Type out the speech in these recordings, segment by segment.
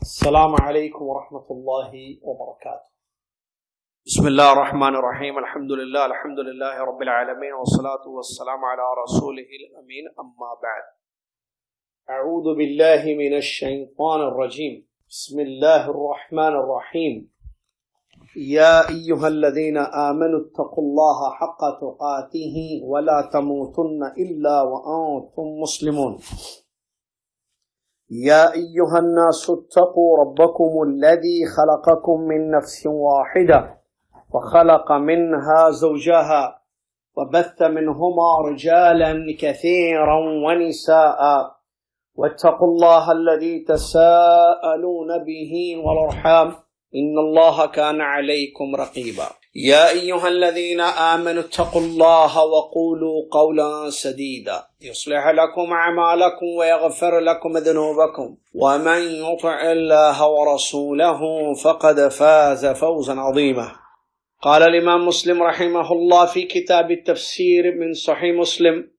السلام عليكم ورحمة الله وبركاته. بسم الله الرحمن الرحيم. الحمد لله رب العالمين، والصلاة والسلام على رسوله الأمين. أما بعد، أعوذ بالله من الشيطان الرجيم. بسم الله الرحمن الرحيم. يا أيها الذين آمنوا اتقوا الله حق تقاته ولا تموتن إلا وأنتم مسلمون. يا أيها الناس اتقوا ربكم الذي خلقكم من نفس واحدة وخلق منها زوجها وبث منهما رجالا كثيرا ونساء، واتقوا الله الذي تساءلون به والأرحام إن الله كان عليكم رقيبا. يا أيها الذين آمنوا اتقوا الله وقولوا قولا سديدا يصلح لكم أعمالكم ويغفر لكم ذنوبكم، ومن يطع الله ورسوله فقد فاز فوزا عظيما. قال الإمام مسلم رحمه الله في كتاب التفسير من صحيح مسلم: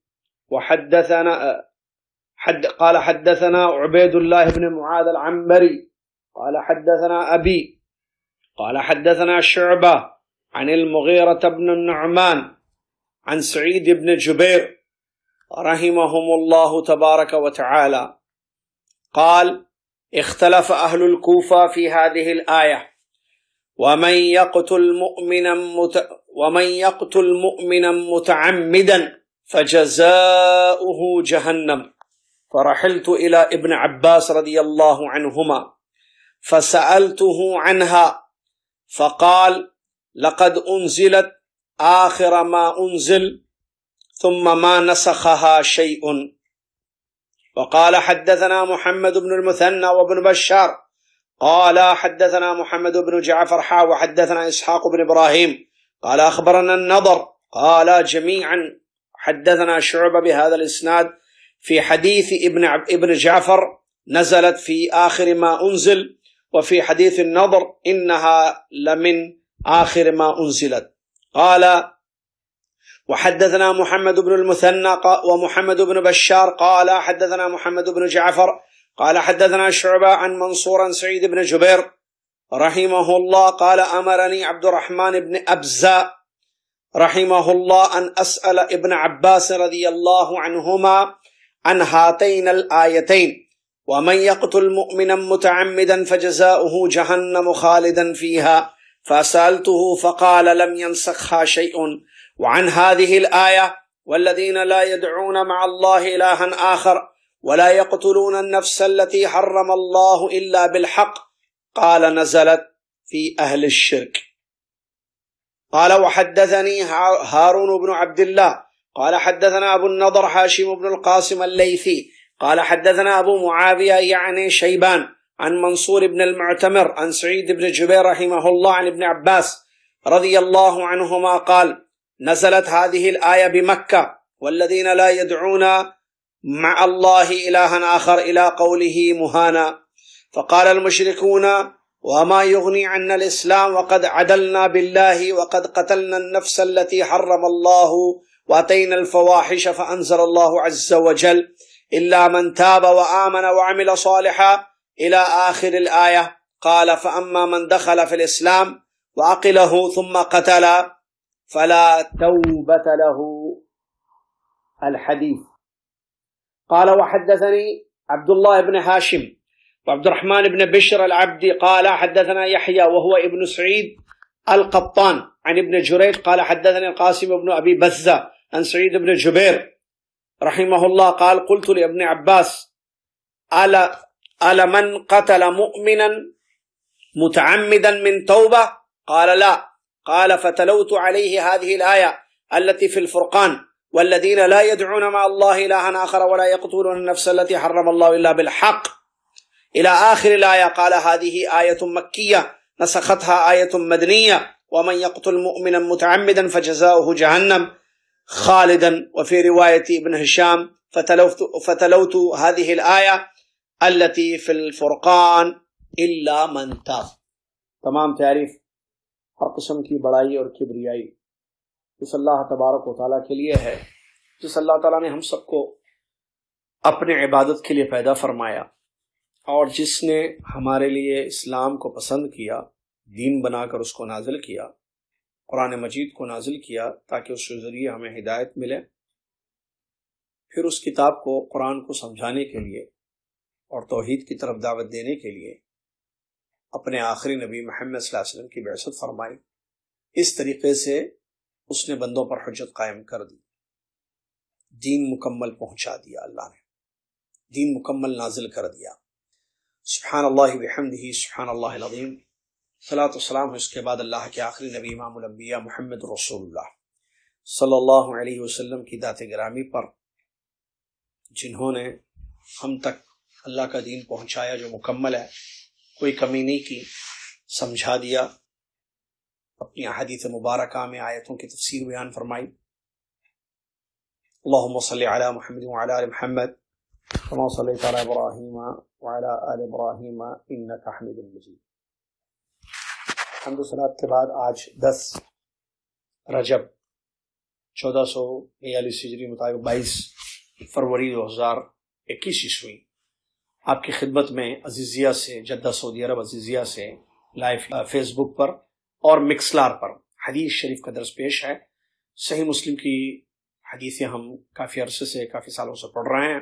قال حدثنا عبيد الله بن معاذ العنبري قال حدثنا أبي قال حدثنا شعبة عن المغيرة بن النعمان عن سعيد بن جبير رحمهم الله تبارك وتعالى قال: اختلف أهل الكوفة في هذه الآية: ومن يقتل مؤمنا متعمدا فجزاؤه جهنم. فرحلت إلى ابن عباس رضي الله عنهما فسألته عنها فقال: لقد أنزلت آخر ما أنزل ثم ما نسخها شيء. وقال حدثنا محمد بن المثنى وابن بشار قال حدثنا محمد بن جعفر وحدثنا إسحاق بن إبراهيم قال أخبرنا النضر قال جميعا حدثنا شعبة بهذا الإسناد في حديث ابن جعفر نزلت في آخر ما أنزل، وفي حديث النضر إنها لمن آخر ما أنزلت. قال: وحدثنا محمد بن المثنى ومحمد بن بشار قال حدثنا محمد بن جعفر قال حدثنا شعبة عن منصور عن سعيد بن جبير رحمه الله قال: أمرني عبد الرحمن بن أبزة رحمه الله أن أسأل ابن عباس رضي الله عنهما عن هاتين الآيتين: ومن يقتل مؤمنا متعمدا فجزاؤه جهنم خالدا فيها. فسألته فقال: لم ينسخها شيء. وعن هذه الآية: والذين لا يدعون مع الله إلها آخر ولا يقتلون النفس التي حرم الله إلا بالحق. قال: نزلت في أهل الشرك. قال: وحدثني هارون بن عبد الله قال حدثنا أبو النضر هاشم بن القاسم الليثي قال حدثنا أبو معاوية يعني شيبان عن منصور بن المعتمر عن سعيد بن جبير رحمه الله عن ابن عباس رضي الله عنهما قال: نزلت هذه الآية بمكة: والذين لا يدعون مع الله إلها آخر إلى قوله مهانا. فقال المشركون: وما يغني عنا الإسلام وقد عدلنا بالله وقد قتلنا النفس التي حرم الله وأتينا الفواحش. فأنزل الله عز وجل: إلا من تاب وآمن وعمل صالحا إلى آخر الآية. قال: فأما من دخل في الإسلام وعقله ثم قتل فلا توبة له. الحديث. قال: وحدثني عبد الله بن هاشم وعبد الرحمن بن بشر العبدي قال حدثنا يحيى وهو ابن سعيد القطان عن ابن جريج قال حدثني القاسم بن أبي بزة عن سعيد بن جبير رحمه الله قال: قلت لابن عباس: ألا من قتل مؤمنا متعمدا من توبة؟ قال: لا. قال: فتلوت عليه هذه الآية التي في الفرقان: والذين لا يدعون مع الله إلها آخر ولا يقتلون النفس التي حرم الله إلا بالحق إلى آخر الآية. قال: هذه آية مكية نسختها آية مدنية: ومن يقتل مؤمنا متعمدا فجزاؤه جهنم خالدا. وفي رواية ابن هشام: فتلوت هذه الآية التي في الفرقان إلا من تاب. تمام تعریف ہر قسم کی بڑائی اور کبریائی اس اللہ تبارک و تعالیٰ کے لیے ہے، جس اللہ تعالیٰ نے ہم سب کو اپنے عبادت کے لیے پیدا فرمایا اور جس نے ہمارے لیے اسلام کو پسند کیا، دین بنا کر اس کو نازل کیا، قرآن مجید کو نازل کیا تاکہ اس کے ذریعے ہمیں ہدایت ملے، پھر اس کتاب کو، قرآن کو سمجھانے کے لیے اور توحید کی طرف دعوت دینے کے لیے اپنے آخری نبی محمد صلی اللہ علیہ وسلم کی بعثت فرمائی۔ اس طریقے سے اس نے بندوں پر حجت قائم کر دی، دین مکمل پہنچا دیا، اللہ نے دین مکمل نازل کر دیا۔ سبحان اللہ بحمدہ، سبحان اللہ العظیم۔ صلاۃ والسلام ہے اس کے بعد اللہ کے آخری نبی امام الانبیاء محمد رسول اللہ صلی اللہ علیہ وسلم کی ذات گرامی پر، جنہوں نے ہم تک اللہ کا دین پہنچایا جو مکمل ہے، کوئی کمی نہیں کی، سمجھا دیا، اپنی احادیث مبارکہ میں آیتوں کی تفسیر بیان فرمائی۔ اللہم صلی علی محمد وعلی آل محمد کما صلیت علی ابراہیم وعلی آل ابراہیم انک حمید مجید۔ حمد و صلوات کے بعد آج 10 رجب 1442 ہجری مطابق 22 فروری 2021 عیسوی آپ کی خدمت میں عزیزیہ سے، جدہ سعودی عرب عزیزیہ سے لائیو فیس بک پر اور مکسلار پر حدیث شریف کا درس پیش ہے۔ صحیح مسلم کی حدیثیں ہم کافی عرصے سے، کافی سالوں سے پڑھ رہے ہیں،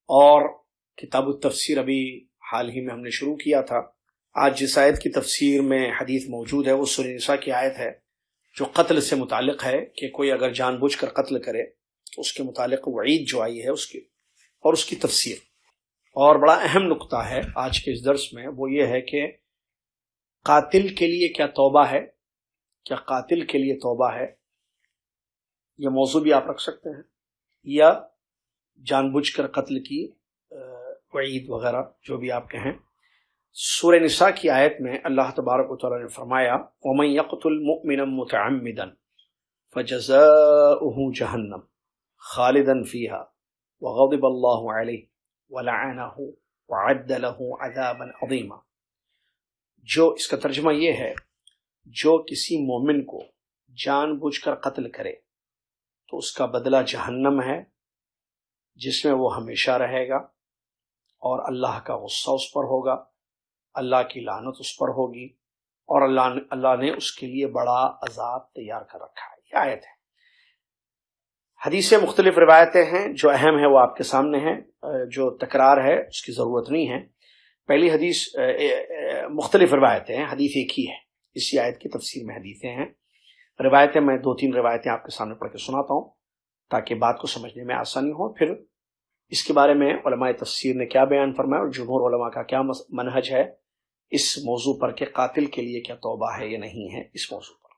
اور کتاب التفسیر ابھی حال ہی میں ہم نے شروع کیا تھا۔ آج جس آیت کی تفسیر میں حدیث موجود ہے وہ سورہ نساء کی آیت ہے جو قتل سے متعلق ہے، کہ کوئی اگر جان بوجھ کر قتل کرے تو اس کے متعلق وعید جو آئی ہے اس کی اور اس کی تفسیر۔ اور بڑا اہم نقطہ ہے آج کے اس درس میں، وہ یہ ہے کہ قاتل کے لیے کیا توبہ ہے؟ کیا قاتل کے لیے توبہ ہے؟ یہ موضوع بھی آپ رکھ سکتے ہیں، یا جان بوجھ کر قتل کی وعید وغیرہ جو بھی آپ کہیں۔ سورہ نساء کی آیت میں اللہ تبارک و تعالی نے فرمایا وَمَن يَقْتُلْ مُؤْمِنًا مُتَعَمِّدًا فَجَزَاؤُهُ جَهَنَّمُ خَالِدًا فِيهَا وَغَضِبَ اللَّهُ عَلَيْهِ وَلَعَنَهُ وَعَدَّ لَهُ عَذَابًا عَظِيمًا۔ جو اس کا ترجمہ یہ ہے، جو کسی مومن کو جان بوجھ کر قتل کرے تو اس کا بدلہ جہنم ہے، جس میں وہ ہمیشہ رہے گا، اور اللہ کا غصہ اس پر ہوگا، اللہ کی لعنت اس پر ہوگی، اور اللہ نے اس کے لیے بڑا عذاب تیار کر رکھا ہے۔ یہ آیت ہے۔ حدیثیں مختلف روایتیں ہیں، جو اہم ہے وہ آپ کے سامنے ہیں، جو تکرار ہے اس کی ضرورت نہیں ہے۔ پہلی حدیث، مختلف روایتیں ہیں، حدیث ایک ہی ہے، اسی آیت کی تفسیر میں حدیثیں ہیں۔ روایتیں میں 2-3 روایتیں آپ کے سامنے پڑھ کے سناتا ہوں تاکہ بات کو سمجھنے میں آسانی ہو، پھر اس کے بارے میں علماء تفسیر نے کیا بیان فرمایا اور جمہور علماء کا کیا منہج ہے اس موضوع پر کہ قاتل کے لیے کیا توبہ ہے یا نہیں ہے۔ اس موضوع پر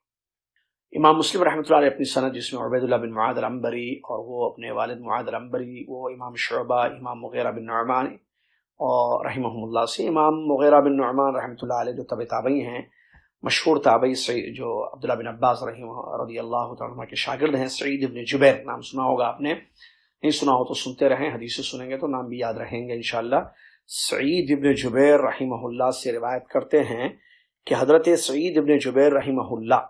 امام مسلم رحمۃ اللہ علیہ اپنی سند، جس میں عبید اللہ بن معاذ العنبری اور وہ اپنے والد معاذ العنبری، وہ امام شعبہ، امام مغیرہ بن نعمان اور رحمہم اللہ سے، امام مغیرہ بن نعمان رحمۃ اللہ علیہ جو تابعی ہیں، مشہور تابعی جو عبداللہ بن عباس رضی اللہ تعالیٰ عنہ کے شاگرد ہیں، سعید ابن جبیر، نام سنا ہوگا آپ نے، نہیں سنا ہو تو سنتے رہیں، حدیثیں سنیں گے تو نام بھی یاد رہیں گے انشاءاللہ۔ سعید ابن جبیر رحمہ اللہ سے روایت کرتے ہیں کہ حضرت سعید ابن جبیر رحمہ اللہ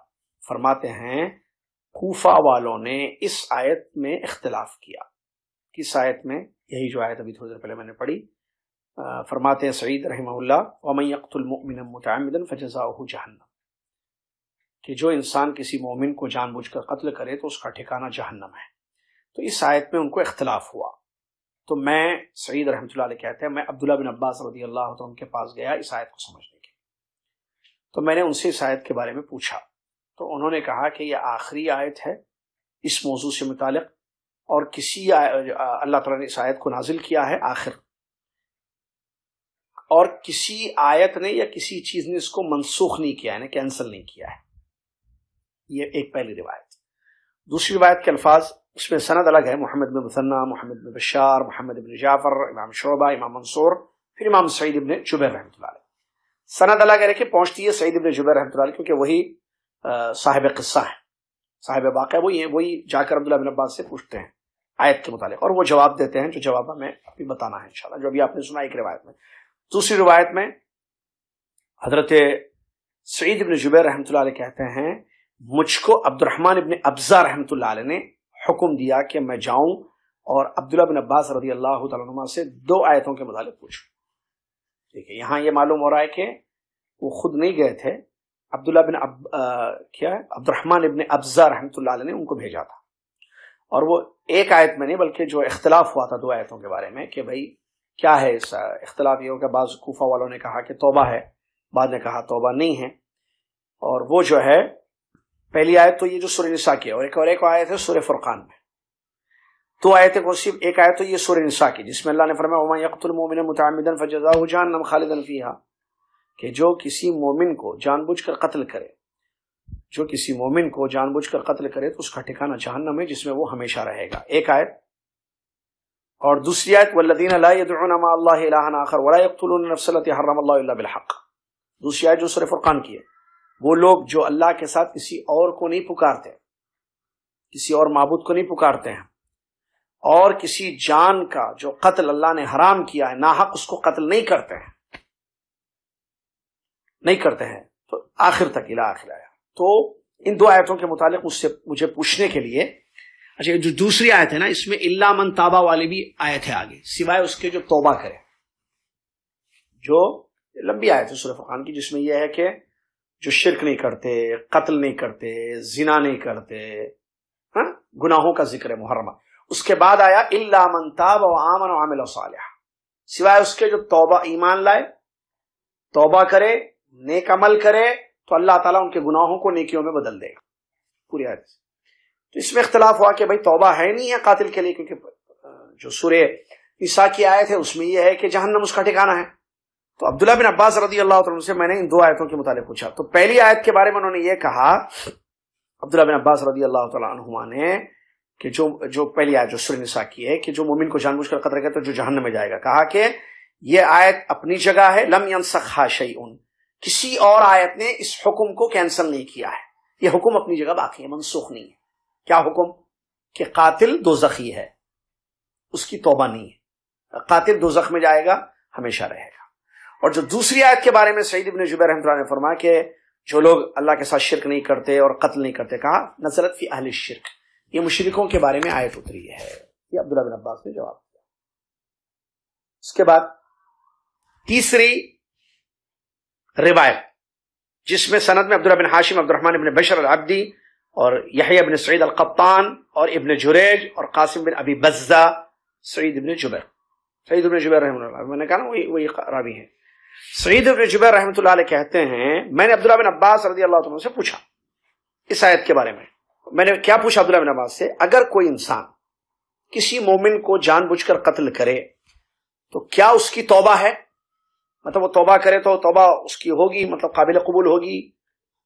فرماتے ہیں کوفہ والوں نے اس آیت میں اختلاف کیا۔ کس آیت میں؟ یہی جو آیت ابھی تھوڑی دیر پہلے میں نے پڑھی۔ فرماتے ہیں سعید رحمہ اللہ وَمَن يَقْتُلْ مُؤْمِنًا مُتَعَمِّدًا فَجَزَاؤُهُ جَهَنَّمُ، کہ جو انسان کسی مومن کو جان بوجھ کر قتل کرے تو اس کا ٹھکانہ جہنم ہے۔ تو اس آیت میں ان کو اختلاف ہوا، تو میں، سعید رحمۃ اللہ علیہ کہتے ہیں، میں عبداللہ بن عباس رضی اللہ عنہ کے پاس گیا اس آیت کو سمجھنے کے، تو میں نے ان سے اس آیت کے بارے میں پوچھا، تو انہوں نے کہا کہ یہ آخری آیت ہے اس موضوع سے متعلق، اور کسی اللہ تعالیٰ نے اس آیت کو نازل کیا ہے آخر، اور کسی آیت نے یا کسی چیز نے اس کو منسوخ نہیں کیا، یعنی کینسل نہیں کیا ہے۔ یہ ایک پہلی روایت۔ دوسری روایت کے الفاظ، اس میں سند الگ ہے، محمد بن مثنى، محمد بن بشار، محمد بن جعفر، امام شعبہ، امام منصور، پھر امام سعید بن جبیر رحمۃ اللہ علیہ۔ سند الگ ہے کہ پہنچتی ہے سعید بن جبیر رحمۃ اللہ علیہ، کیونکہ وہی صاحب قصہ ہیں، صاحب واقعہ وہی ہیں، وہی جا کر عبداللہ بن عباس سے پوچھتے ہیں آیت کے متعلق، اور وہ جواب دیتے ہیں جو جواب ہمیں ابھی بتانا ہے انشاءاللہ، جو ابھی آپ نے سنا ایک روایت میں۔ دوسری روایت میں حضرت سعید بن جبیر رحمۃ اللہ علیہ کہتے ہیں مجھ کو عبد الرحمن ابن ابزہ رحمۃ اللہ علیہ نے حکم دیا کہ میں جاؤں اور عبداللہ بن عباس رضی اللہ تعالیٰ عنہ سے 2 آیتوں کے متعلق پوچھوں۔ دیکھیں یہاں یہ معلوم ہو رہا ہے کہ وہ خود نہیں گئے تھے، عبداللہ بن عبد الرحمن ابن ابزہ رحمۃ اللہ علیہ نے ان کو بھیجا تھا. اور وہ ایک آیت میں نہیں بلکہ جو اختلاف ہوا تھا 2 آیتوں کے بارے میں کہ بھائی کیا ہے اس اختلاف یہ ہو کہ بعض کوفہ والوں نے کہا کہ توبہ ہے، بعد نے کہا توبہ نہیں ہے. اور وہ جو ہے پہلی آیت تو یہ جو سورہ نساء کی ہے، اور ایک آیت ہے سورہ فرقان میں. 2 آیتیں کو صرف ایک آیت تو یہ سورہ نساء کی جس میں اللہ نے فرمایا وَمَن يَقْتُلْ مُؤْمِنًا مُتَعَمِّدًا فَجَزَاؤُهُ جَهَنَّمُ خَالِدًا فِيهَا، کہ جو کسی مومن کو جان بوجھ کر قتل کرے، جو کسی مومن کو جان بوجھ کر قتل کرے تو اس کا ٹھکانہ جہنم ہے جس میں وہ ہمیشہ رہے گا. ایک آیت. اور دوسری آیت وَالَّذِينَ لَا يَدْعُونَ مَعَ اللَّهِ إِلَٰهًا آخَرَ وَلَا يَقْتُلُونَ النَّفْسَ الَّتِي حَرَّمَ اللَّهُ إِلَّا بِالْحَقِّ. دوسری آیت جو سورہ فرقان کی ہے، وہ لوگ جو اللہ کے ساتھ کسی اور کو نہیں پکارتے، کسی اور معبود کو نہیں پکارتے ہیں، اور کسی جان کا جو قتل اللہ نے حرام کیا ہے ناحق اس کو قتل نہیں کرتے ہیں تو آخر تک الہ آخر آیا. تو ان 2 آیتوں کے متعلق مجھے پوچھنے کے لیے اچھا جو دوسری آیت ہے نا اس میں الا من تابا والی بھی آیت ہے آگے، سوائے اس کے جو توبہ کرے. جو لمبی آیت ہے سورہ فرقان کی جس میں یہ ہے کہ جو شرک نہیں کرتے، قتل نہیں کرتے، زنا نہیں کرتے، گناہوں کا ذکر ہے محرمہ. اس کے بعد آیا الا من تاب وآمن وعمل صالحا، سوائے اس کے جو توبہ ایمان لائے، توبہ کرے، نیک عمل کرے تو اللہ تعالیٰ ان کے گناہوں کو نیکیوں میں بدل دے گا. پوری آیت. تو اس میں اختلاف ہوا کہ بھائی توبہ ہے نہیں ہے قاتل کے لیے، کیونکہ جو سورہ نساء کی آیت ہے اس میں یہ ہے کہ جہنم اس کا ٹھکانہ ہے. تو عبداللہ بن عباس رضی اللہ عنہ سے میں نے ان 2 آیتوں کے متعلق پوچھا. تو پہلی آیت کے بارے میں انہوں نے یہ کہا، عبداللہ بن عباس رضی اللہ تعالیٰ عنہما نے، کہ جو پہلی آیت جو سورہ نساء کی ہے کہ جو مومن کو جان بوجھ کر قتل کرے تو جو جہنم میں جائے گا، کہا کہ یہ آیت اپنی جگہ ہے، لم ينسخھا شیء، کسی اور آیت نے اس حکم کو کینسل نہیں کیا ہے. یہ حکم اپنی جگہ باقی ہے، منسوخ نہیں ہے. کیا حکم؟ کہ قاتل دوزخی ہے، اس کی توبہ نہیں ہے، قاتل دوزخ میں جائے گا، ہمیشہ رہے گا. اور جو دوسری آیت کے بارے میں سعید بن جبیر رحمۃ اللہ نے فرمایا کہ جو لوگ اللہ کے ساتھ شرک نہیں کرتے اور قتل نہیں کرتے، کہا نزلت فی اہل الشرک، یہ مشرکوں کے بارے میں آیت اتری ہے. یہ عبداللہ بن عباس نے جواب دیا. اس کے بعد تیسری روایت جس میں سند میں عبداللہ بن ہاشم، عبد الرحمن بن بشر العبدی اور یحییٰ بن سعید القطان اور ابن جریج اور قاسم بن ابی بزہ، سعید بن جبیر رحمۃ اللہ، میں نے کہا نا وہی راوی ہیں. سعید بن جبیر رحمۃ اللہ علیہ کہتے ہیں میں نے عبداللہ بن عباس رضی اللہ عنہ سے پوچھا اس آیت کے بارے میں. میں نے کیا پوچھا عبداللہ بن عباس سے، اگر کوئی انسان کسی مومن کو جان بوجھ کر قتل کرے تو کیا اس کی توبہ ہے؟ مطلب وہ توبہ کرے تو توبہ اس کی ہوگی، مطلب قابل قبول ہوگی،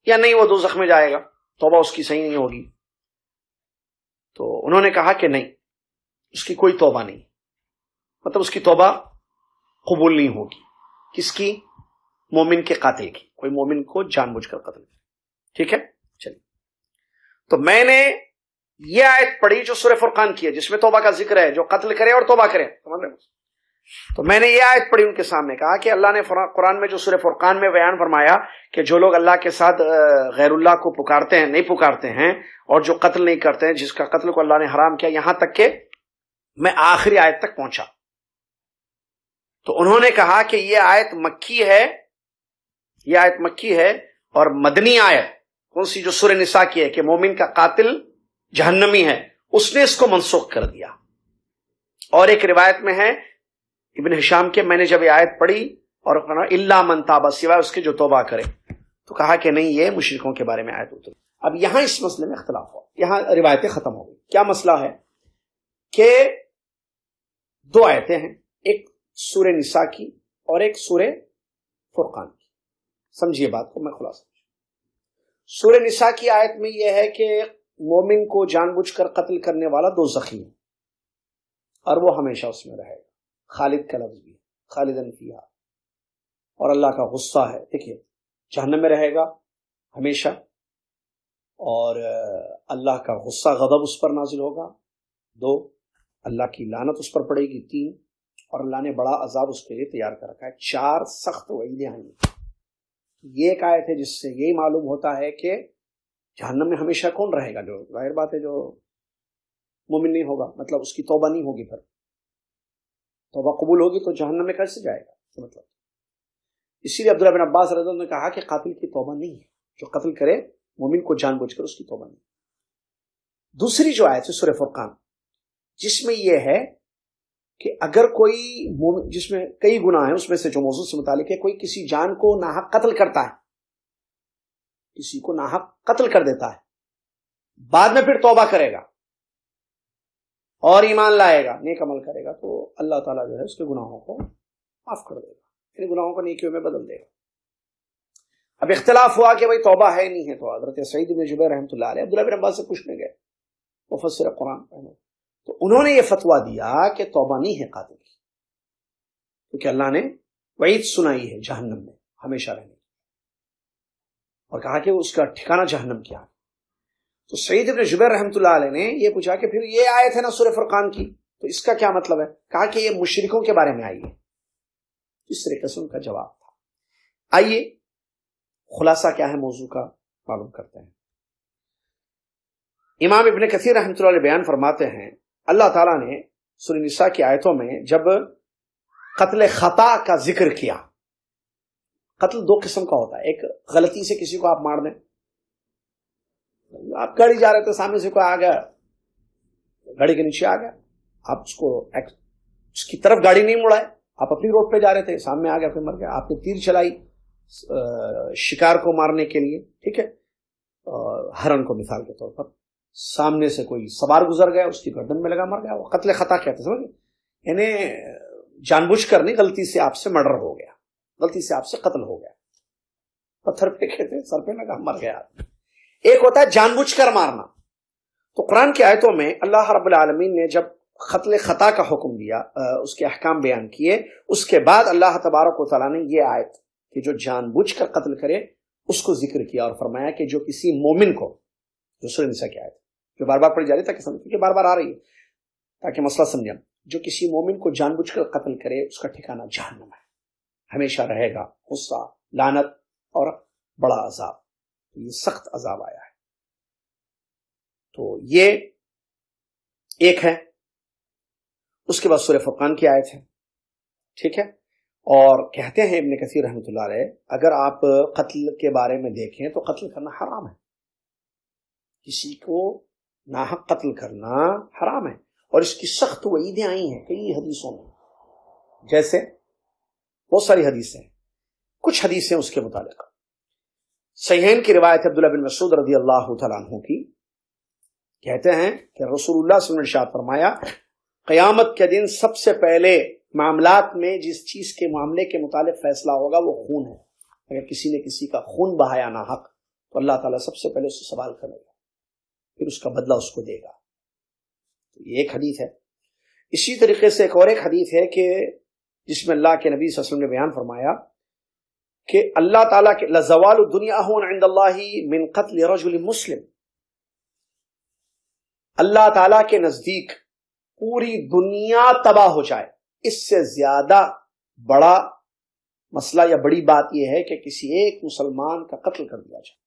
یا نہیں وہ دوزخ میں جائے گا، توبہ اس کی صحیح نہیں ہوگی؟ تو انہوں نے کہا کہ نہیں، اس کی کوئی توبہ نہیں، مطلب اس کی توبہ قبول نہیں ہوگی. کس کی؟ مومن کے قاتل کی، کوئی مومن کو جان بوجھ کر قتل کرے. ٹھیک ہے، چلیے. تو میں نے یہ آیت پڑھی جو سورہ فرقان کی ہے جس میں توبہ کا ذکر ہے، جو قتل کرے اور توبہ کرے. تو میں نے یہ آیت پڑھی ان کے سامنے، کہا کہ اللہ نے قرآن میں جو سورہ فرقان میں بیان فرمایا کہ جو لوگ اللہ کے ساتھ غیر اللہ کو پکارتے ہیں، نہیں پکارتے ہیں، اور جو قتل نہیں کرتے ہیں، جس کا قتل کو اللہ نے حرام کیا، یہاں تک کہ میں آخری آیت تک پہنچا. تو انہوں نے کہا کہ یہ آیت مکی ہے، یہ آیت مکی ہے، اور مدنی آیت کون سی؟ جو سورہ نساء کی ہے کہ مومن کا قاتل جہنمی ہے، اس نے اس کو منسوخ کر دیا. اور ایک روایت میں ہے ابن ہشام کے، میں نے جب یہ آیت پڑھی اور الا من تاب، سوائے اس کے جو توبہ کرے، تو کہا کہ نہیں، یہ مشرکوں کے بارے میں آیت اتری. اب یہاں اس مسئلے میں اختلاف ہوا، یہاں روایتیں ختم ہو گئی. کیا مسئلہ ہے کہ 2 آیتیں ہیں، ایک سورہ نساء کی اور ایک سورہ فرقان کی. سمجھیے بات کو، میں خلاصہ. سورہ نساء کی آیت میں یہ ہے کہ مومن کو جان بوجھ کر قتل کرنے والا دوزخی ہے اور وہ ہمیشہ اس میں رہے گا. خالد کا لفظ بھی ہے، خالدن فیہا، اور اللہ کا غصہ ہے. دیکھیے جہنم میں رہے گا ہمیشہ، اور اللہ کا غصہ غضب اس پر نازل ہوگا. 2، اللہ کی لعنت اس پر پڑے گی. 3، اور اللہ نے بڑا عذاب اس کے لیے تیار کر رکھا ہے. 4 سخت وعیدیں آئیں گی. یہ ایک آیت ہے جس سے یہی معلوم ہوتا ہے کہ جہنم میں ہمیشہ کون رہے گا؟ جو ظاہر بات ہے جو مومن نہیں ہوگا، مطلب اس کی توبہ نہیں ہوگی. پھر توبہ قبول ہوگی تو جہنم میں کیسے جائے گا؟ مطلب اسی لیے عبداللہ بن عباس رضی اللہ عنہ نے کہا کہ قاتل کی توبہ نہیں ہے، جو قتل کرے مومن کو جان بوجھ کر اس کی توبہ نہیں۔ دوسری جو آیت ہے سورہ فرقان، جس میں یہ ہے کہ اگر کوئی مومن، جس میں کئی گناہ ہیں، اس میں سے جو موضوع سے متعلق ہے، کوئی کسی جان کو ناحق قتل کرتا ہے، کسی کو ناحق قتل کر دیتا ہے، بعد میں پھر توبہ کرے گا اور ایمان لائے گا، نیک عمل کرے گا، تو اللہ تعالیٰ جو ہے اس کے گناہوں کو معاف کر دے گا، ان گناہوں کو نیکیوں میں بدل دے گا۔ اب اختلاف ہوا کہ بھائی توبہ ہے نہیں ہے، تو حضرت سعید بن جبیر رحمۃ اللہ علیہ عبداللہ بن عباس سے پوچھنے گئے، مفسر قرآن پہنے، تو انہوں نے یہ فتویٰ دیا کہ توبہ نہیں ہے قاتل کی، کیونکہ اللہ نے وعید سنائی ہے جہنم میں ہمیشہ رہنے کی، اور کہا کہ اس کا ٹھکانہ جہنم کیا ہے۔ تو سعید بن جبیر رحمۃ اللہ علیہ نے یہ پوچھا کہ پھر یہ آیت ہے نا سورہ فرقان کی، تو اس کا کیا مطلب ہے؟ کہا کہ یہ مشرکوں کے بارے میں آئی ہے۔ اس طریقے سے ان کا جواب تھا۔ آئیے خلاصہ کیا ہے موضوع کا معلوم کرتے ہیں۔ امام ابن کثیر رحمۃ اللہ علیہ بیان فرماتے ہیں، اللہ تعالیٰ نے سورہ نساء کی آیتوں میں جب قتل خطا کا ذکر کیا، قتل دو قسم کا ہوتا ہے، ایک غلطی سے کسی کو آپ مار دیں، آپ گاڑی جا رہے تھے، سامنے سے کوئی آ گیا، گاڑی کے نیچے آ گیا، آپ اس کی طرف گاڑی نہیں مڑائے، آپ اپنی روڈ پہ جا رہے تھے، سامنے آ گیا، پھر مر گیا، آپ نے تیر چلائی شکار کو مارنے کے لیے، ٹھیک ہے، ہرن کو مثال کے طور پر، سامنے سے کوئی سوار گزر گیا، اس کی گردن میں لگا، مر گیا، وہ قتل خطا کہتے ہیں، سمجھ گئے؟ یعنی جان بوجھ کر نہیں، غلطی سے آپ سے مرڈر ہو گیا، غلطی سے آپ سے قتل ہو گیا، پتھر پھینکے تھے، سر پہ لگا، مر گیا۔ ایک ہوتا ہے جان بوجھ کر مارنا۔ تو قرآن کی آیتوں میں اللہ رب العالمین نے جب قتل خطا کا حکم دیا، اس کے احکام بیان کیے، اس کے بعد اللہ تبارک و تعالیٰ نے یہ آیت کہ جو جان بوجھ کر قتل کرے اس کو ذکر کیا، اور فرمایا کہ جو کسی مومن کو، جو سورہ نساء کی آیت جو بار بار پڑھی جا رہی ہے تاکہ سمجھ، کہ بار بار آ رہی ہے تاکہ مسئلہ سمجھیں، جو کسی مومن کو جان بوجھ کر قتل کرے اس کا ٹھکانہ جہنم ہے، ہمیشہ رہے گا، غصہ، لعنت اور بڑا عذاب، یہ سخت عذاب آیا ہے۔ تو یہ ایک ہے۔ اس کے بعد سورہ فرقان کی آیت ہے، ٹھیک ہے، اور کہتے ہیں ابن کثیر رحمۃ اللہ علیہ، اگر آپ قتل کے بارے میں دیکھیں تو قتل کرنا حرام ہے، کسی کو ناحق قتل کرنا حرام ہے، اور اس کی سخت وعیدیں آئی ہیں کئی حدیثوں میں، جیسے بہت ساری حدیثیں ہیں، کچھ حدیثیں اس کے متعلق صحیحین کی روایت عبداللہ بن مسعود رضی اللہ تعالیٰ عنہ کی، کہتے ہیں کہ رسول اللہ صلی اللہ علیہ وسلم نے ارشاد فرمایا، قیامت کے دن سب سے پہلے معاملات میں جس چیز کے معاملے کے متعلق فیصلہ ہوگا وہ خون ہے۔ اگر کسی نے کسی کا خون بہایا ناحق تو اللہ تعالیٰ سب سے پہلے اس سے سوال کرے گا، پھر اس کا بدلہ اس کو دے گا۔ یہ ایک حدیث ہے۔ اسی طریقے سے ایک اور ایک حدیث ہے کہ جس میں اللہ کے نبی صلی اللہ علیہ وسلم نے بیان فرمایا کہ اللہ تعالیٰ کے لزوال الدنیا اہون عند اللہ من قتل رجل مسلم، اللہ تعالیٰ کے نزدیک پوری دنیا تباہ ہو جائے، اس سے زیادہ بڑا مسئلہ یا بڑی بات یہ ہے کہ کسی ایک مسلمان کا قتل کر دیا جائے،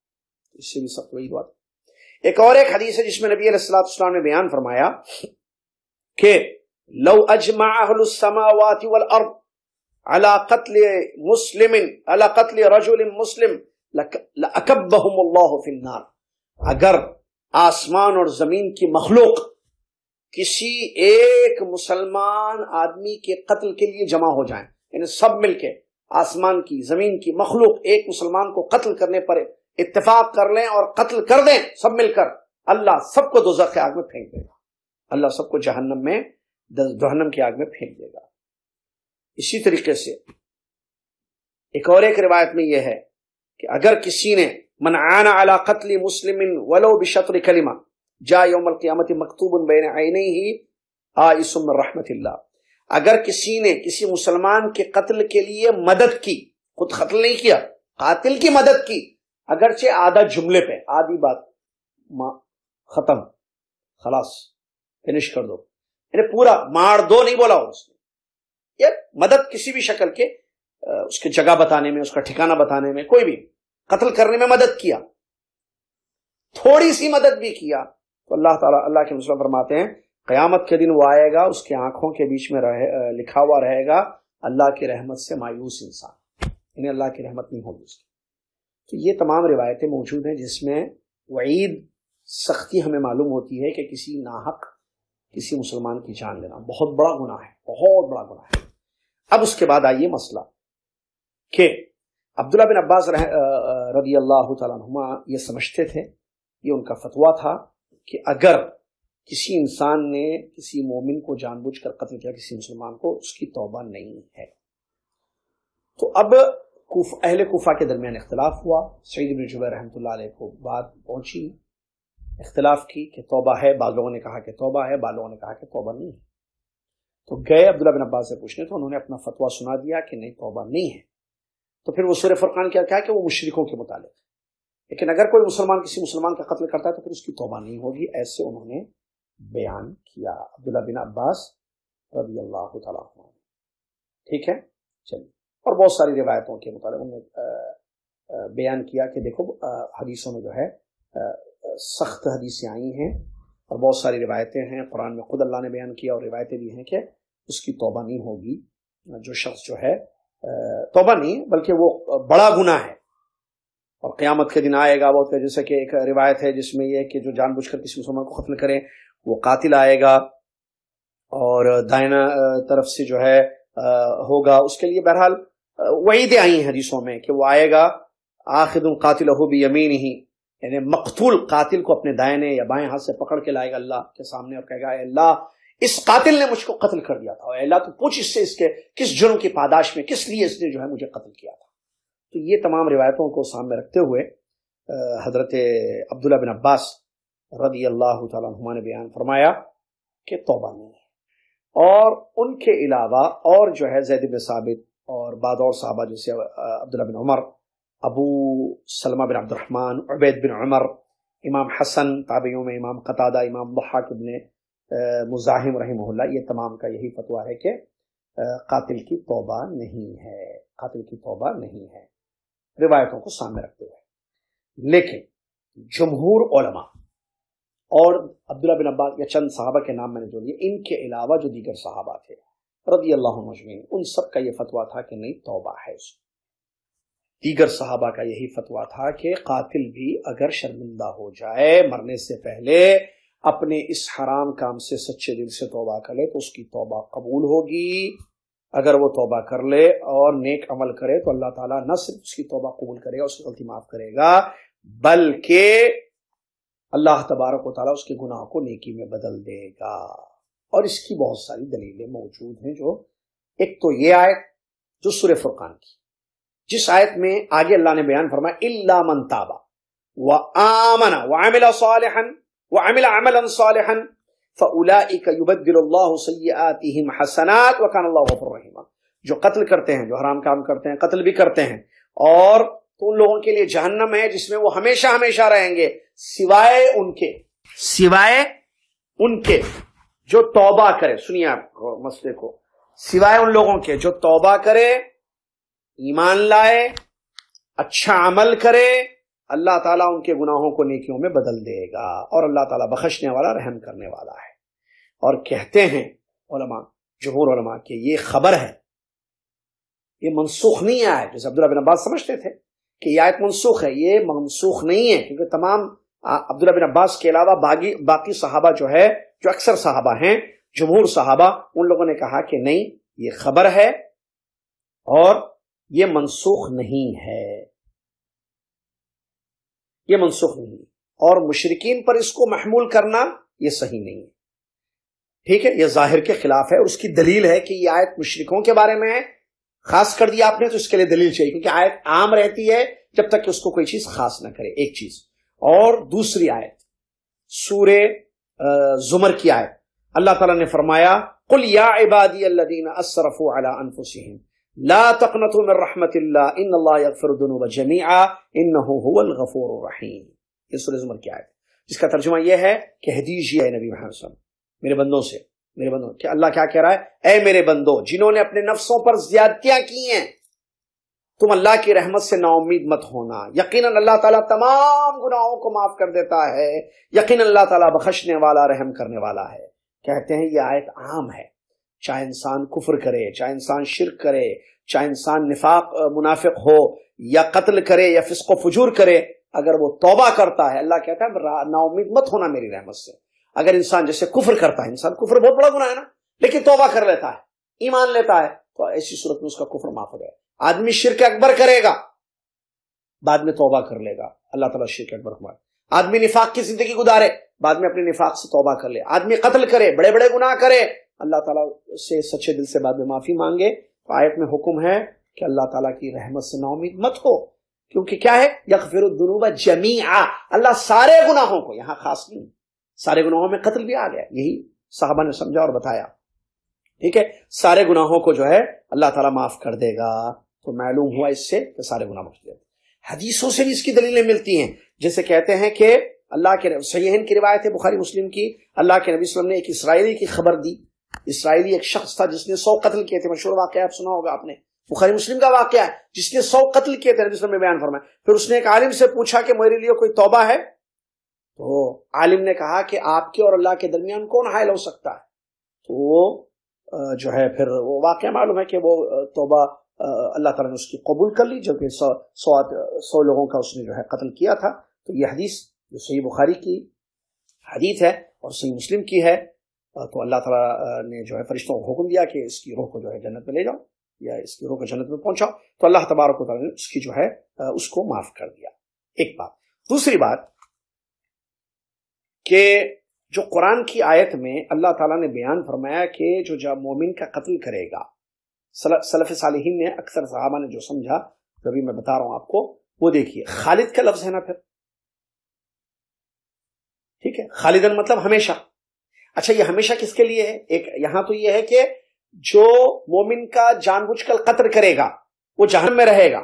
اس سے بھی سخت وعید بات۔ ایک اور ایک حدیث ہے جس میں نبی علیہ الصلوۃ والسلام نے بیان فرمایا کہ لو اجمع اہل السماوات والارض على قتل مسلم على قتل رجل مسلم لأکبہم اللہ فی النار، اگر آسمان اور زمین کی مخلوق کسی ایک مسلمان آدمی کے قتل کے لیے جمع ہو جائیں، یعنی سب مل کے آسمان کی زمین کی مخلوق ایک مسلمان کو قتل کرنے پر اتفاق کر لیں اور قتل کر دیں سب مل کر، اللہ سب کو دوزخ کی آگ میں پھینک دے گا، اللہ سب کو جہنم کی آگ میں پھینک دے گا۔ اسی طریقے سے ایک اور ایک روایت میں یہ ہے کہ اگر کسی نے من عان علی قتل مسلم ولو بشطر کلمہ جاء یوم القیامت مکتوب بین عینیہ آئس من رحمت اللہ، اگر کسی نے کسی مسلمان کے قتل کے لیے مدد کی، خود قتل نہیں کیا، قاتل کی مدد کی، اگرچہ آدھا جملے پہ، آدھی بات ختم، خلاص فنش کر دو، یعنی پورا مار دو نہیں بولا اس نے، یہ مدد کسی بھی شکل کے، اس کے جگہ بتانے میں، اس کا ٹھکانہ بتانے میں، کوئی بھی قتل کرنے میں مدد کیا، تھوڑی سی مدد بھی کیا، تو اللہ تعالیٰ، اللہ کے رسول فرماتے ہیں قیامت کے دن وہ آئے گا، اس کے آنکھوں کے بیچ میں لکھا ہوا رہے گا اللہ کی رحمت سے مایوس انسان، یعنی اللہ کی رحمت نہیں ہوگی اس کی۔ تو یہ تمام روایتیں موجود ہیں جس میں وعید سختی ہمیں معلوم ہوتی ہے کہ کسی ناحق کسی مسلمان کی جان لینا بہت بڑا گناہ ہے، بہت بڑا گناہ ہے۔ اب اس کے بعد آئیے مسئلہ کہ عبداللہ بن عباس رضی اللہ تعالیٰ عنہما یہ سمجھتے تھے، یہ ان کا فتویٰ تھا کہ اگر کسی انسان نے کسی مومن کو جان بوجھ کر قتل کیا، کسی مسلمان کو، اس کی توبہ نہیں ہے۔ تو اب اہل کوفہ کے درمیان اختلاف ہوا، سعید بن جبیر رحمۃ اللہ علیہ کو بات پہنچی، اختلاف کی کہ توبہ ہے، بعض لوگوں نے کہا کہ توبہ ہے، بعض لوگوں نے کہا کہ توبہ نہیں ہے۔ تو گئے عبداللہ بن عباس سے پوچھنے، تو انہوں نے اپنا فتویٰ سنا دیا کہ نہیں، توبہ نہیں ہے۔ تو پھر وہ سورہ فرقان کیا کہا کہ وہ مشرکوں کے متعلق، لیکن اگر کوئی مسلمان کسی مسلمان کا قتل کرتا ہے تو پھر اس کی توبہ نہیں ہوگی، ایسے انہوں نے بیان کیا عبداللہ بن عباس رضی اللہ تعالیٰ عنہ۔ ٹھیک ہے، چلیے، اور بہت ساری روایتوں کے متعلق انہوں نے بیان کیا کہ دیکھو حدیثوں میں جو ہے سخت حدیثیں آئی ہیں اور بہت ساری روایتیں ہیں، قرآن میں خود اللہ نے بیان کیا اور روایتیں بھی ہیں کہ اس کی توبہ نہیں ہوگی۔ جو شخص جو ہے توبہ نہیں بلکہ وہ بڑا گناہ ہے، اور قیامت کے دن آئے گا وہ، جیسے کہ ایک روایت ہے جس میں یہ ہے کہ جو جان بوجھ کر کسی مسلمان کو قتل کرے وہ قاتل آئے گا، اور دائنا طرف سے جو ہے ہوگا اس کے لیے بہرحال وعیدیں آئی ہیں حدیثوں میں کہ وہ آئے گا آخذ قاتلہ بیمینہ، یعنی مقتول قاتل کو اپنے دائنے یا بائیں ہاتھ سے پکڑ کے لائے گا اللہ کے سامنے اور کہے گا، اے اللہ اس قاتل نے مجھ کو قتل کر دیا تھا، اے اللہ تو پوچھ اس سے اس کے کس جرم کی پاداش میں، کس لیے اس نے جو ہے مجھے قتل کیا تھا۔ تو یہ تمام روایتوں کو سامنے رکھتے ہوئے حضرت عبداللہ بن عباس رضی اللہ تعالیٰ عنہما نے بیان فرمایا کہ توبہ نہیں ہے، اور ان کے علاوہ اور جو ہے زید بن ثابت اور بعض اور صحابہ جیسے عبداللہ بن عمر، ابو سلمہ بن عبد الرحمن، عبید بن عمر، امام حسن تابعیوں میں، امام قتادہ، امام ضحاک بن مزاحم رحمہ اللہ، یہ تمام کا یہی فتویٰ ہے کہ قاتل کی توبہ نہیں ہے، قاتل کی توبہ نہیں ہے، روایتوں کو سامنے رکھتے ہوئے۔ لیکن جمہور علماء اور عبداللہ بن عباس یا چند صحابہ کے نام میں نے جو لیے، ان کے علاوہ جو دیگر صحابہ تھے رضی اللہ عنہم اجمعین، ان سب کا یہ فتویٰ تھا کہ نہیں، توبہ ہے اس میں۔ دیگر صحابہ کا یہی فتویٰ تھا کہ قاتل بھی اگر شرمندہ ہو جائے مرنے سے پہلے اپنے اس حرام کام سے سچے دل سے توبہ کر لے تو اس کی توبہ قبول ہوگی۔ اگر وہ توبہ کر لے اور نیک عمل کرے تو اللہ تعالیٰ نہ صرف اس کی توبہ قبول کرے گا، اس کی غلطی معاف کرے گا، بلکہ اللہ تبارک و تعالیٰ اس کے گناہ کو نیکی میں بدل دے گا۔ اور اس کی بہت ساری دلیلیں موجود ہیں، جو ایک تو یہ آیت جو سورہ فرقان کی، جس آیت میں آگے اللہ نے بیان فرمایا الا من تاب وآمن وعمل صالحا وعمل عملا صالحا فاولئک یبدل اللہ سیئاتہم حسنات وکان اللہ غفور رحیم۔ جو قتل کرتے ہیں، جو حرام کام کرتے ہیں، قتل بھی کرتے ہیں، اور تو ان لوگوں کے لیے جہنم ہے جس میں وہ ہمیشہ ہمیشہ رہیں گے، سوائے ان کے جو توبہ کرے۔ سنیے آپ مسئلے کو، سوائے ان لوگوں کے جو توبہ کرے، ایمان لائے، اچھا عمل کرے، اللہ تعالیٰ ان کے گناہوں کو نیکیوں میں بدل دے گا، اور اللہ تعالیٰ بخشنے والا، رحم کرنے والا ہے۔ اور کہتے ہیں علماء، جمہور علماء، کہ یہ خبر ہے، یہ منسوخ نہیں ہے، جیسے عبداللہ بن عباس سمجھتے تھے کہ یہ آیت منسوخ ہے، یہ منسوخ نہیں ہے، کیونکہ تمام عبداللہ بن عباس کے علاوہ باقی صحابہ جو ہے، جو اکثر صحابہ ہیں، جمہور صحابہ، ان لوگوں نے کہا کہ نہیں، یہ خبر ہے اور یہ منسوخ نہیں ہے، یہ منسوخ نہیں ہے، اور مشرکین پر اس کو محمول کرنا یہ صحیح نہیں ہے۔ ٹھیک ہے، یہ ظاہر کے خلاف ہے، اور اس کی دلیل ہے کہ یہ آیت مشرکوں کے بارے میں ہے، خاص کر دیا آپ نے تو اس کے لیے دلیل چاہیے، کیونکہ آیت عام رہتی ہے جب تک کہ اس کو کوئی چیز خاص نہ کرے، ایک چیز۔ اور دوسری آیت سورہ زمر کی آیت، اللہ تعالیٰ نے فرمایا قل یا عبادی الذین اسرفوا علی انفسہم لا تقنطوا من رحمت اللہ ان اللہ یغفر الذنوب جميعا انہ هو الغفور الرحیم۔ یہ سورہ زمر کی آیت، جس کا ترجمہ یہ ہے کہ کہہ دیجیے اے نبی محمد صلی اللہ علیہ وسلم، میرے بندوں کہ اللہ کیا کہہ رہا ہے، اے میرے بندو جنہوں نے اپنے نفسوں پر زیادتیاں کی ہیں، تم اللہ کی رحمت سے نا امید مت ہونا، یقیناً اللہ تعالیٰ تمام گناہوں کو معاف کر دیتا ہے، یقیناً اللہ تعالیٰ بخشنے والا، رحم کرنے والا ہے۔ کہتے ہیں یہ آیت عام ہے، چاہے انسان کفر کرے، چاہے انسان شرک کرے، چاہے انسان منافق ہو یا قتل کرے یا فسق و فجور کرے، اگر وہ توبہ کرتا ہے، اللہ کہتا ہے نا امید مت ہونا میری رحمت سے۔ اگر انسان جیسے کفر کرتا ہے، انسان کفر بہت بڑا گناہ ہے نا، لیکن توبہ کر لیتا ہے، ایمان لیتا ہے، تو ایسی صورت میں اس کا کفر معاف ہو جائے۔ آدمی شرک اکبر کرے گا، بعد میں توبہ کر لے گا، اللہ تعالیٰ شرک اکبر کو۔ آدمی نفاق کی زندگی گزارے، بعد میں اپنے نفاق سے توبہ کر لے۔ آدمی قتل کرے، بڑے بڑے گناہ کرے، اللہ تعالیٰ سے سچے دل سے بعد میں معافی مانگے۔ تو آیت میں حکم ہے کہ اللہ تعالیٰ کی رحمت سے نا امید مت ہو، کیونکہ کیا ہے، یغفر الذنوب جمیعا، اللہ سارے گناہوں کو، یہاں خاص نہیں، سارے گناہوں میں قتل بھی آ گیا، یہی صحابہ نے سمجھا اور بتایا، ٹھیک ہے، سارے گناہوں کو جو ہے اللہ تعالیٰ معاف کر دے گا۔ تو معلوم ہوا اس سے کہ سارے گناہ بخش دے گا۔ حدیثوں سے بھی اس کی دلیلیں ملتی ہیں، جیسے کہتے ہیں کہ اللہ کے صحیحین کی روایت ہے بخاری مسلم کی، اللہ کے نبی صلی اللہ علیہ وسلم نے ایک اسرائیلی کی خبر دی۔ اسرائیلی ایک شخص تھا جس نے 100 قتل کیے تھے، مشہور واقعہ آپ سنا ہوگا آپ نے، بخاری مسلم کا واقعہ ہے، جس نے 100 قتل کیے تھے، نبی صلی اللہ علیہ وسلم نے بیان فرمایا۔ پھر اس نے ایک عالم سے پوچھا کہ میرے لیے کوئی توبہ ہے؟ تو عالم نے کہا کہ آپ کے اور اللہ کے درمیان کون حائل ہو سکتا ہے؟ تو وہ جو ہے پھر وہ واقعہ معلوم ہے کہ وہ توبہ اللہ تعالیٰ نے اس کی قبول کر لی، جو کہ 100 لوگوں کا اس نے جو ہے قتل کیا تھا۔ تو یہ حدیث جو صحیح بخاری کی حدیث ہے اور صحیح مسلم کی ہے، تو اللہ تعالیٰ نے جو ہے فرشتوں کو حکم دیا کہ اس کی روح کو جو ہے جنت میں لے جاؤ، یا اس کی روح کو جنت میں پہنچاؤ، تو اللہ تبارک و تعالیٰ نے اس کی جو ہے اس کو معاف کر دیا۔ ایک بات۔ دوسری بات کہ جو قرآن کی آیت میں اللہ تعالیٰ نے بیان فرمایا کہ جو مومن کا قتل کرے گا، سلف صالحین نے، اکثر صحابہ نے جو سمجھا، جو ابھی میں بتا رہا ہوں آپ کو، وہ دیکھیے، خالد کا لفظ ہے نا، پھر ٹھیک ہے، خالدن مطلب ہمیشہ۔ اچھا یہ ہمیشہ کس کے لیے ہے؟ ایک یہاں تو یہ ہے کہ جو مومن کا جان بوجھ کر قتل کرے گا وہ جہنم میں رہے گا،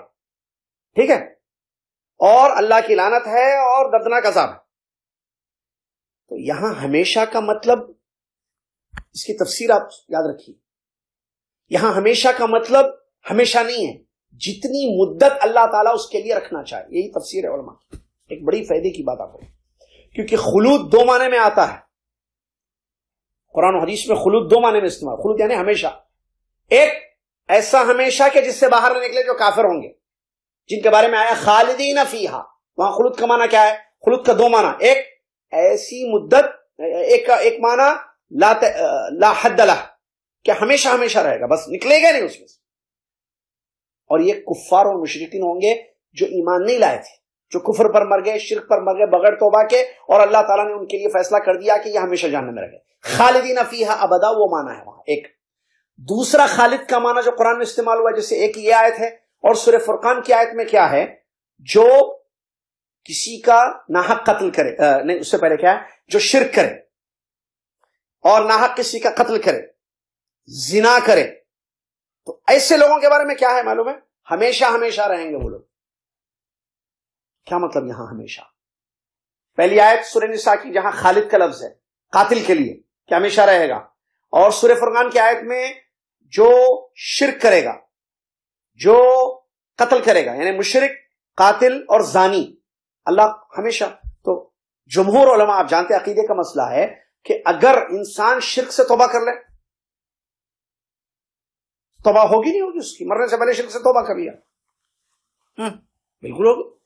ٹھیک ہے، اور اللہ کی لعنت ہے اور دردناک عذاب ہے۔ تو یہاں ہمیشہ کا مطلب، اس کی تفسیر آپ یاد رکھیے، یہاں ہمیشہ کا مطلب ہمیشہ نہیں ہے، جتنی مدت اللہ تعالیٰ اس کے لیے رکھنا چاہے، یہی تفسیر ہے علماء کی۔ ایک بڑی فائدے کی بات آپ کو، کیونکہ خلود 2 معنی میں آتا ہے قرآن و حدیث میں، خلود 2 معنی میں استعمال، خلود یعنی ہمیشہ، ایک ایسا ہمیشہ کہ جس سے باہر نہ نکلے جو کافر ہوں گے، جن کے بارے میں آیا خالدین فیہا، وہاں خلود کا معنی کیا ہے؟ خلود کا 2 معنی، ایک ایسی مدت، ایک معنی لا حد لہ، کہ ہمیشہ ہمیشہ رہے گا، بس نکلے گا نہیں اس میں سے۔ اور یہ کفار اور مشرکین ہوں گے جو ایمان نہیں لائے تھے، جو کفر پر مر گئے، شرک پر مر گئے بغیر توبہ کے، اور اللہ تعالیٰ نے ان کے لیے فیصلہ کر دیا کہ یہ ہمیشہ جہنم میں رہے۔ خالدین فیہا ابدا، وہ معنی ہے وہاں ایک۔ دوسرا خالد کا معنی جو قرآن میں استعمال ہوا، جیسے ایک یہ آیت ہے، اور سورہ فرقان کی آیت میں کیا ہے، جو کسی کا ناحق قتل کرے، نہیں اس سے پہلے کیا ہے، جو شرک کرے اور ناحق کسی کا قتل کرے، زنا کرے، تو ایسے لوگوں کے بارے میں کیا ہے معلوم ہے؟ ہمیشہ ہمیشہ رہیں گے وہ لوگ۔ کیا مطلب یہاں ہمیشہ؟ پہلی آیت سورہ نساء کی جہاں خالد کا لفظ ہے قاتل کے لیے کہ ہمیشہ رہے گا، اور سورہ فرقان کی آیت میں جو شرک کرے گا، جو قتل کرے گا، یعنی مشرک، قاتل اور زانی، اللہ ہمیشہ۔ تو جمہور علماء، آپ جانتے عقیدے کا مسئلہ ہے کہ اگر انسان شرک سے توبہ کر لے، توبہ ہوگی نہیں ہوگی اس کی، مرنے سے پہلے شرک سے توبہ کر لیا، بالکل ہوگی۔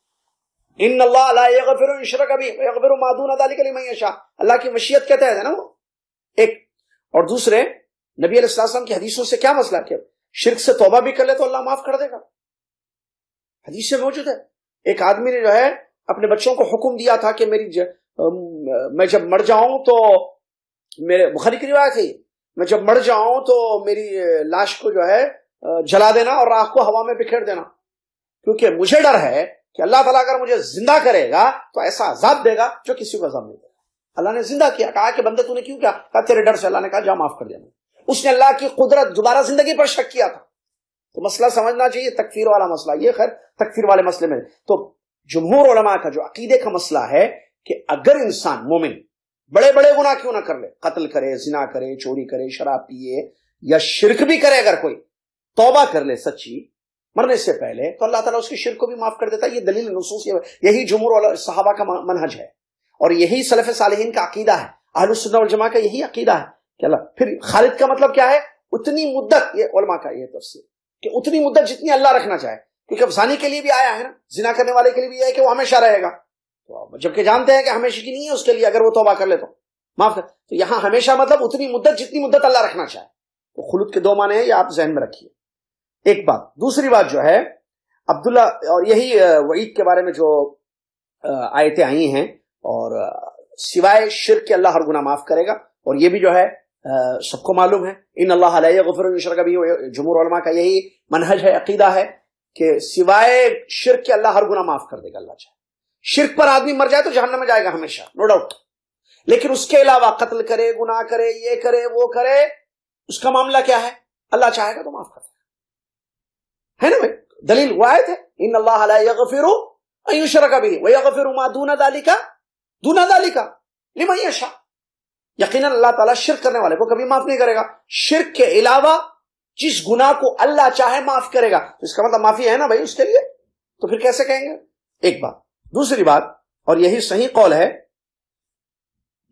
ان اللہ لا یغفر ان یشرک بہ ویغفر ما دون ذلک لمن یشاء، اللہ کی مشیت کے تحت ہے نا وہ ایک۔ اور دوسرے، نبی علیہ السلام کی حدیثوں سے کیا مسئلہ کہ شرک سے توبہ بھی کر لے تو اللہ معاف کر دے گا، حدیث سے موجود ہے۔ ایک آدمی نے جو ہے اپنے بچوں کو حکم دیا تھا کہ میں جب مر جاؤں تو، میرے بخاری کی روایت ہے، میں جب مر جاؤں تو میری لاش کو جو ہے جلا دینا اور راکھ کو ہوا میں بکھیر دینا، کیونکہ مجھے ڈر ہے کہ اللہ تعالیٰ اگر مجھے زندہ کرے گا تو ایسا عذاب دے گا جو کسی کو عذاب نہیں دے گا۔ اللہ نے زندہ کیا، کہا کہ بندے تو نے کیوں کیا؟ کہا تیرے ڈر سے۔ اللہ نے کہا جا معاف کر دینا۔ اس نے اللہ کی قدرت، دوبارہ زندگی پر شک کیا تھا۔ تو مسئلہ سمجھنا چاہیے، تکفیر والا مسئلہ، یہ خیر تکفیر والے مسئلے میں تو جمہور علماء کا جو عقیدے کا مسئلہ ہے کہ اگر انسان مومن بڑے بڑے گناہ کیوں نہ کر لے، قتل کرے، زنا کرے، چوری کرے، شراب پیے یا شرک بھی کرے، اگر کوئی توبہ کر لے سچی مرنے سے پہلے، تو اللہ تعالیٰ اس کی شرک کو بھی معاف کر دیتا ہے۔ یہ دلیل نصوص، یہی جمہور صحابہ کا منہج ہے، اور یہی سلف صالحین کا عقیدہ ہے، اہل السنہ والجماعہ کا یہی عقیدہ ہے کہ اللہ۔ پھر خالد کا مطلب کیا ہے؟ اتنی مدت، یہ علماء کا یہ تفسیر کہ اتنی مدت جتنی اللہ رکھنا چاہے، کیونکہ زانی کے لیے بھی آیا ہے نا، زنا کرنے والے کے لیے بھی یہ ہے کہ وہ ہمیشہ رہے گا، جبکہ جانتے ہیں کہ ہمیشہ کی نہیں ہے اس کے لیے، اگر وہ توبہ کر لے تو معاف کر. تو یہاں ہمیشہ مطلب اتنی مدت جتنی مدت اللہ رکھنا چاہے. تو خلود کے دو معنی ہیں، یہ آپ ذہن میں رکھیے. ایک بات. دوسری بات جو ہے عبداللہ، اور یہی وعید کے بارے میں جو آیتیں آئی ہیں، اور سوائے شرک کے اللہ ہر گناہ معاف کرے گا، اور یہ بھی جو ہے سب کو معلوم ہے ان اللہ لا یغفر ان یشرک بہ. جمہور علماء کا یہی منہج ہے، عقیدہ ہے کہ سوائے شرک کے اللہ ہر گناہ معاف کر دے گا اللہ چاہے. شرک پر آدمی مر جائے تو جہنم میں جائے گا ہمیشہ، نو ڈاؤٹ. لیکن اس کے علاوہ قتل کرے، گناہ کرے، یہ کرے وہ کرے، اس کا معاملہ کیا ہے؟ اللہ چاہے گا تو معاف کر دے گا. ہے نا بھائی؟ دلیل وہ آیت ہے ان اللہ لا یغفر ان یشرک بہ ویغفر ما دون ذلک لمن یشاء. یقیناً اللہ تعالیٰ شرک کرنے والے کو کبھی معاف نہیں کرے گا. شرک کے علاوہ جس گناہ کو اللہ چاہے معاف کرے گا، تو اس کا مطلب معافی ہے نا بھائی اس کے لیے. تو پھر کیسے کہیں گے؟ ایک بات. دوسری بات، اور یہی صحیح قول ہے،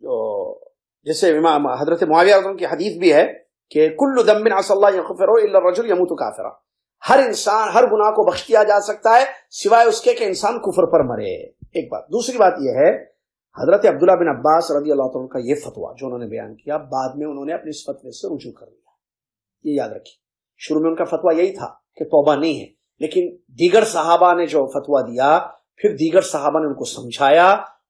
جو جیسے امام حضرت معاویہ رضی اللہ عنہ کی حدیث بھی ہے کہ کل ذنب عسى الله يغفره الا الرجل يموت كافرا. ہر انسان، ہر گناہ کو بخش دیا جا سکتا ہے سوائے اس کے کہ انسان کفر پر مرے. ایک بات. دوسری بات یہ ہے حضرت عبداللہ بن عباس رضی اللہ عنہ کا یہ فتویٰ جو انہوں نے بیان کیا، بعد میں انہوں نے اپنے اس فتوے سے رجوع کر لیا. یہ یاد رکھیے، شروع میں ان کا فتویٰ یہی تھا کہ توبہ نہیں ہے، لیکن دیگر صحابہ نے جو فتویٰ دیا، پھر دیگر صحابہ نے ان کو سمجھایا،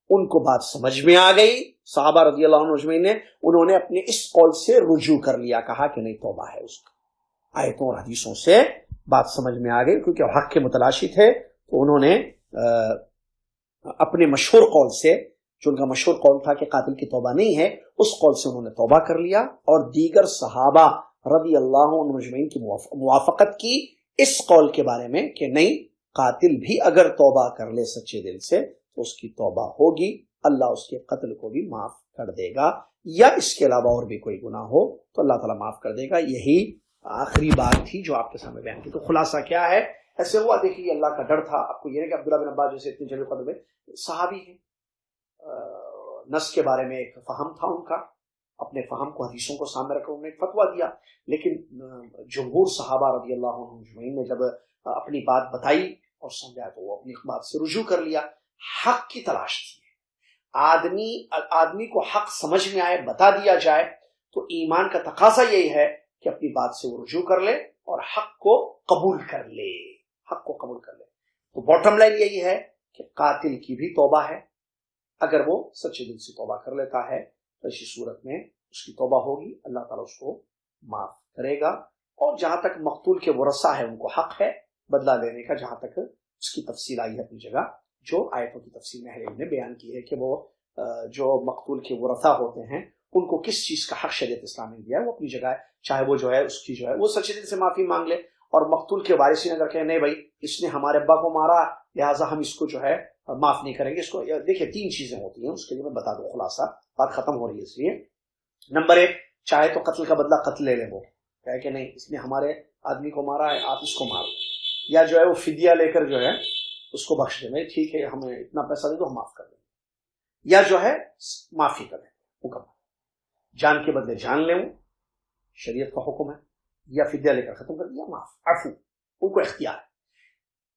ان کو بات سمجھ میں آ گئی. صحابہ رضی اللہ عنہ اجمعین نے انہوں نے اپنے اس قول سے رجوع کر لیا، کہا کہ نہیں توبہ ہے. اس کا آیتوں اور حدیثوں سے بات سمجھ میں آ گئی، کیونکہ حق کے متلاشی تھے. تو انہوں نے اپنے مشہور قول سے، جو ان کا مشہور قول تھا کہ قاتل کی توبہ نہیں ہے، اس قول سے انہوں نے توبہ کر لیا، اور دیگر صحابہ رضی اللہ عنہ اجمعین کی موافقت کی اس قول کے بارے میں کہ نہیں، قاتل بھی اگر توبہ کر لے سچے دل سے تو اس کی توبہ ہوگی، اللہ اس کے قتل کو بھی معاف کر دے گا، یا اس کے علاوہ اور بھی کوئی گناہ ہو تو اللہ تعالیٰ معاف کر دے گا. یہی آخری بات تھی جو آپ کے سامنے بیان کی. تو خلاصہ کیا ہے؟ ایسے ہوا دیکھیے اللہ کا ڈر تھا. آپ کو یہ نہیں کہ عبداللہ بن عباس جیسے اتنے جلیل قدر میں صحابی ہیں، نص کے بارے میں ایک فہم تھا ان کا، اپنے فہم کو حدیثوں کو سامنے رکھ کر انہوں نے ایک فتویٰ دیا. لیکن جمہور صحابہ رضی اللہ عنہ اجمعین نے جب اپنی بات بتائی اور سمجھا تو وہ اپنی بات سے رجوع کر لیا. حق کی تلاش تھی. آدمی کو حق سمجھ میں آئے، بتا دیا جائے، تو ایمان کا تقاضا یہی ہے کہ اپنی بات سے وہ رجوع کر لے اور حق کو قبول کر لے. حق کو قبول کر لے. تو باٹم لائن یہی ہے کہ قاتل کی بھی توبہ ہے، اگر وہ سچے دل سے توبہ کر لیتا ہے تو اسی صورت میں اس کی توبہ ہوگی، اللہ تعالیٰ اس کو معاف کرے گا. اور جہاں تک مقتول کے ورثہ ہے ان کو حق ہے بدلہ لینے کا، جہاں تک اس کی تفصیل آئی ہے اپنی جگہ، جو آیتوں کی تفصیل میں اہل نے بیان کی ہے کہ وہ جو مقتول کے ورثہ ہوتے ہیں ان کو کس چیز کا حق شریعت اسلام نے دیا ہے، وہ اپنی جگہ ہے. چاہے وہ جو ہے اس کی جو ہے وہ سچے دل سے معافی مانگ لے، اور مقتول کے وارثین اگر کہیں نہیں بھائی اس نے ہمارے ابا کو مارا لہٰذا ہم اس کو جو ہے معاف نہیں کریں گے. اس کو دیکھیں تین چیزیں ہوتی ہیں، اس کے لیے میں بتا دوں خلاصہ، بات ختم ہو رہی ہے اس لیے. نمبر ایک، چاہے تو قتل کا بدلہ قتل لے لے، وہ کہے کہ نہیں اس نے ہمارے آدمی کو مارا ہے آپ اس کو مارو، یا جو ہے وہ فدیہ لے کر جو ہے اس کو بخش دیں، ٹھیک ہے ہمیں اتنا پیسہ دے دو ہم معاف کر دیں، یا جو ہے معافی کریں حکم، جان کے بدلے جان لیں، شریعت کا حکم ہے، یا فدیہ لے کر ختم کر دیا، معاف، عفو، ان کو اختیار ہے.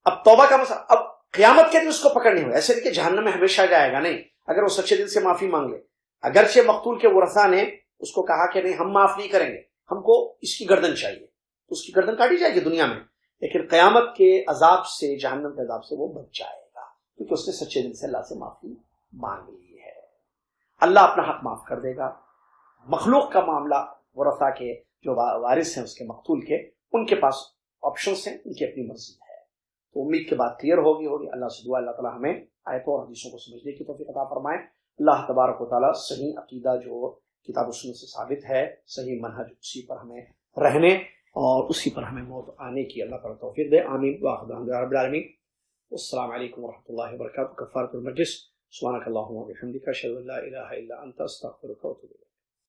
اب توبہ کا مسئلہ، اب قیامت کے دن اس کو پکڑ نہیں ہوئے، ایسے نہیں کہ جہنم میں ہمیشہ جائے گا، نہیں. اگر وہ سچے دل سے معافی مانگ لے، اگرچہ مقتول کے ورثہ نے اس کو کہا کہ نہیں ہم معاف نہیں کریں گے، ہم کو اس کی گردن چاہیے، تو اس کی گردن کاٹی جائے گی دنیا میں، لیکن قیامت کے عذاب سے، جہنم کے عذاب سے وہ بچ جائے گا، کیونکہ اس نے سچے دل سے اللہ سے معافی مانگ لی ہے. اللہ اپنا حق معاف کر دے گا. مخلوق کا معاملہ، ورثہ کے جو وارث ہیں اس کے مقتول کے، ان کے پاس آپشنز ہیں، ان کی اپنی مرضی ہے. تو امید کے بعد کلیئر ہوگی. اللہ سے دعا اللہ تعالیٰ ہمیں آیتوں اور حدیثوں کو سمجھنے کی توفیق عطا فرمائے. اللہ تبارک و تعالیٰ صحیح عقیدہ جو کتاب و سنت سے ثابت ہے، صحیح منہج، اسی پر ہمیں رہنے اور اسی پر ہمیں موت آنے کی اللہ تعالیٰ توفیق دے. آمین واخر دعوانا رب العالمین. السلام علیکم ورحمۃ اللہ وبرکاتہ. کفارۃ المجلس. سبحانک اللہم وبحمدک، اشہد ان لا الہ الا انت، استغفرک واتوب الیک.